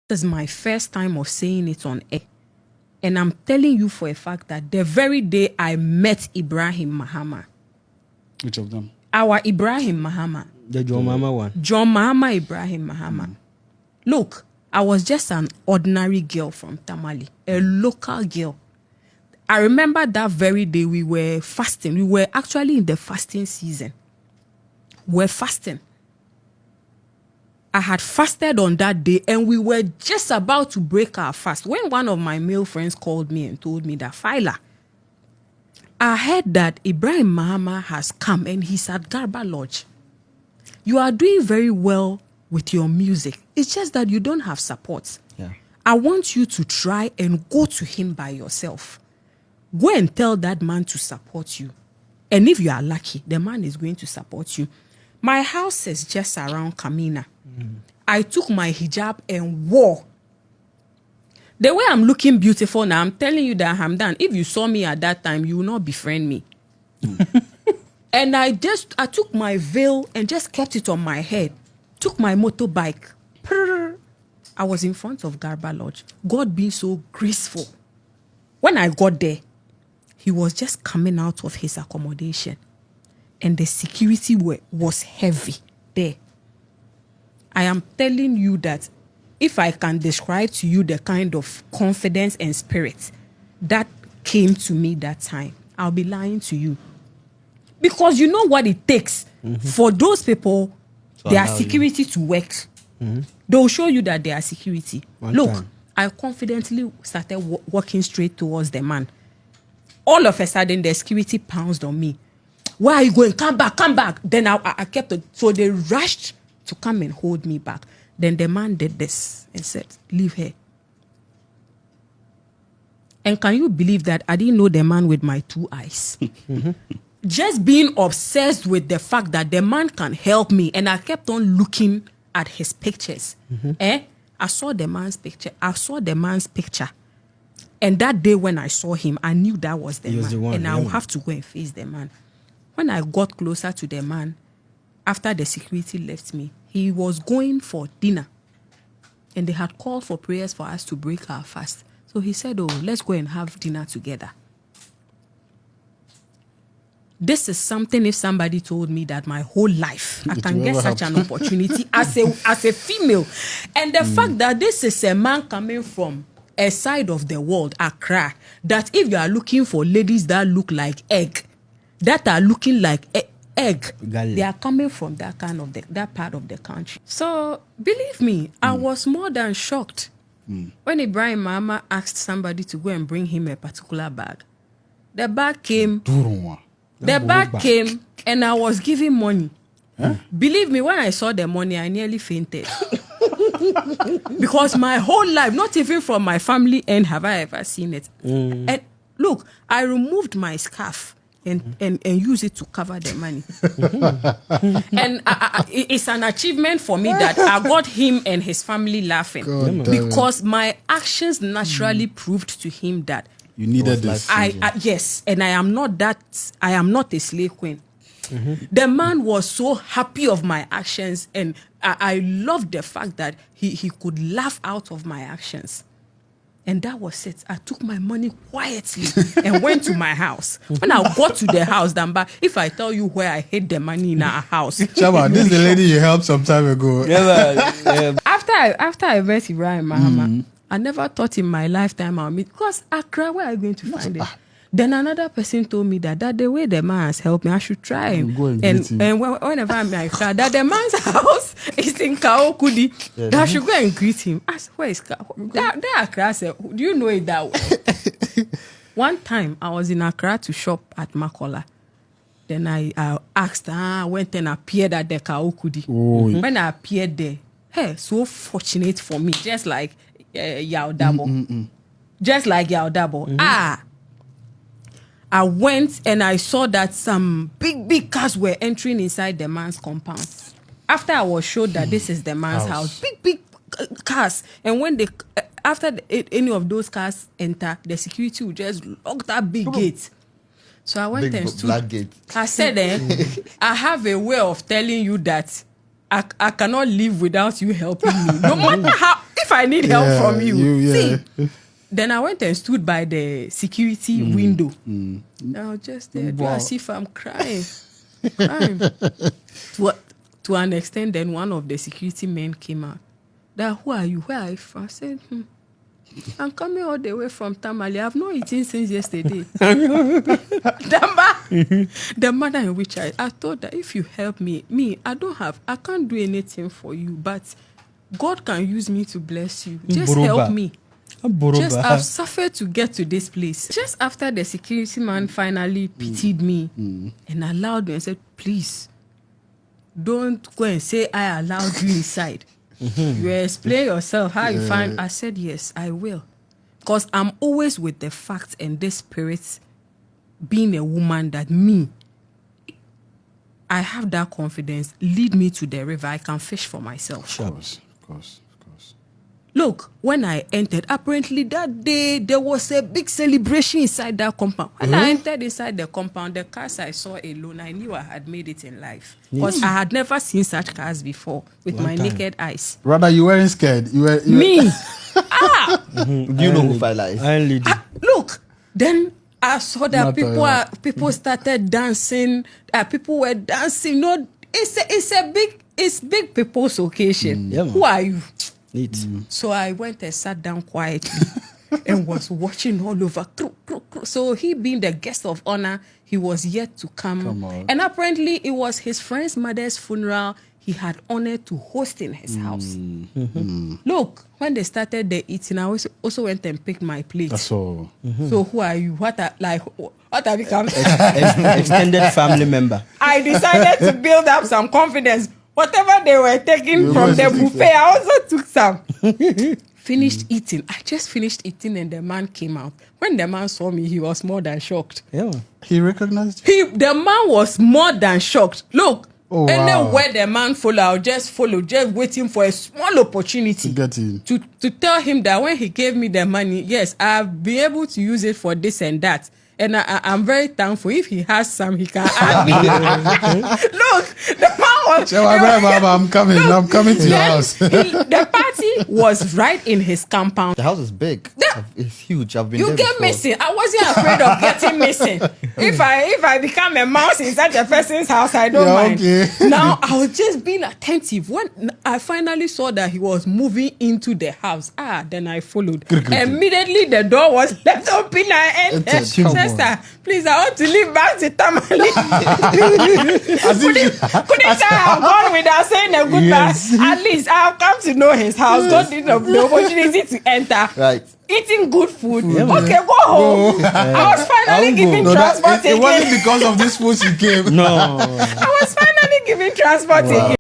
This is my first time of saying it on air. And I'm telling you for a fact that the very day I met Ibrahim Mahama. Which of them? Our Ibrahim Mahama. The John Mahama one. John Mahama Ibrahim Mahama. Look, I was just an ordinary girl from Tamale, a local girl. I remember that very day we were fasting. We were actually in the fasting season. We're fasting. I had fasted on that day and we were just about to break our fast when one of my male friends called me and told me that, Faila, I heard that Ibrahim Mahama has come and he's at Garba Lodge. You are doing very well with your music. It's just that you don't have support. Yeah. I want you to try and go to him by yourself. Go and tell that man to support you. And if you are lucky, the man is going to support you. My house is just around Kamina. I took my hijab and wore. The way I'm looking beautiful now, I'm telling you that I'm done. If you saw me at that time, you will not befriend me. And I took my veil and just kept it on my head. Took my motorbike. I was in front of Garba Lodge. God being so graceful. When I got there, he was just coming out of his accommodation. And the security was heavy there. I am telling you that if I can describe to you the kind of confidence and spirit that came to me that time, I'll be lying to you. Because you know what it takes for those people, their security to work. They'll show you that they are security. Look, I confidently started walking straight towards the man. All of a sudden, the security pounced on me. Where are you going? Come back, come back. Then I kept it. So they rushed to come and hold me back. Then the man did this and said, leave her. And can you believe that I didn't know the man with my two eyes? Just being obsessed with the fact that the man can help me. And I kept on looking at his pictures. I saw the man's picture. I saw the man's picture. And that day when I saw him, I knew that was the man. The one, and I would have to go and face the man. When I got closer to the man, after the security left me, he was going for dinner. And they had called for prayers for us to break our fast. So he said, oh, let's go and have dinner together. This is something if somebody told me that my whole life I can get such an opportunity as a female. And the fact that this is a man coming from a side of the world, Accra, that if you are looking for ladies that look like egg, that are looking like egg, they are coming from that that part of the country. So believe me, I was more than shocked when Ibrahim Mahama asked somebody to go and bring him a particular bag. The bag came. The bag came and I was giving money. Believe me, when I saw the money, I nearly fainted. Because my whole life, not even from my family end, have I ever seen it. And look, I removed my scarf and use it to cover the money. And it's an achievement for me that I got him and his family laughing. Because my actions naturally proved to him that you needed this. Yes, and I am not a slave queen. The man was so happy of my actions, and I loved the fact that he could laugh out of my actions. And that was it. I took my money quietly and went to my house. When I got to the house, Damba, if I tell you where I hid the money in our house. Chaba, this is the lady you helped some time ago. After I met Ibrahim Mahama, I never thought in my lifetime I'll meet, because Accra, where are you going to find it? Then another person told me that the way the man has helped me, I should try him. And whenever I'm in Accra, that the man's house is in Sarkodie, that I should go and greet him. I said, where is that Accra? Said, do you know it that way? One time, I was in Accra to shop at Makola. Then I asked, I went and appeared at the Sarkodie. When I appeared there, hey, so fortunate for me, just like Yao Dabo. Just like Yao Dabo. I went and I saw that some big cars were entering inside the man's compound. After I was showed that this is the man's house, big cars. And when after any of those cars enter, the security would just lock that big gate. So I went and stood. I said, I have a way of telling you that I cannot live without you helping me. No matter how, if I need help Yeah, from you. yeah. See, then I went and stood by the security window. I was just there, Wow. as if I'm crying. To an extent, then one of the security men came out. That, who are you? Where are you from? I said, I'm coming all the way from Tamale. I've not eaten since yesterday. The manner in which I thought that if you help me, I can't do anything for you, but God can use me to bless you. Just help me. Just I've suffered to get to this place. Just after the security man finally pitied me and allowed me and said, please, don't go and say I allowed you inside. You explain yourself how you find. I said, yes, I will. Because I'm always with the facts and the spirits, being a woman, that I have that confidence. Lead me to the river. I can fish for myself. Of course. Look, when I entered, apparently that day there was a big celebration inside that compound. When I entered inside the compound, the cars I saw alone, I knew I had made it in life. Because I had never seen such cars before with my naked eyes. Rather, you weren't scared. You were. Me? Do you know who Faila is? Look, then I saw that people started dancing. People were dancing. No, it's big people's occasion. Who are you? So I went and sat down quietly and was watching all over. So he, being the guest of honor, he was yet to come and apparently it was his friend's mother's funeral he had honored to host in his house. Look, when they started the eating, I also went and picked my plate. So who are you? What have become? Extended family member. I decided to build up some confidence. Whatever they were taking from the buffet, I also took some. Finished eating. I just finished eating and the man came out. When the man saw me, he was more than shocked. Yeah. He recognized you? The man was more than shocked. Look, Oh, wow. anywhere the man follow, I'll just follow, just waiting for a small opportunity To get in. to tell him that when he gave me the money, yes, I'll be able to use it for this and that. And I'm very thankful. If he has some, he can add me. Look, the man was... I'm coming to your house. The party was right in his compound. The house is big. It's huge. I've been You there get before. missing. I wasn't afraid of getting missing. If I become a mouse in such a person's house, I don't mind. Okay. Now, I was just being attentive. When I finally saw that he was moving into the house, then I followed. Immediately, the door was left open. I entered. Sister, please, I want to leave back to Tamale. Couldn't I have gone without saying a goodbye? Yes. At least I have come to know his house. Got the opportunity to enter. Right. Eating good food. Okay, go home. I was finally given transport It again. wasn't because of this food you came. No. I was finally given transport again.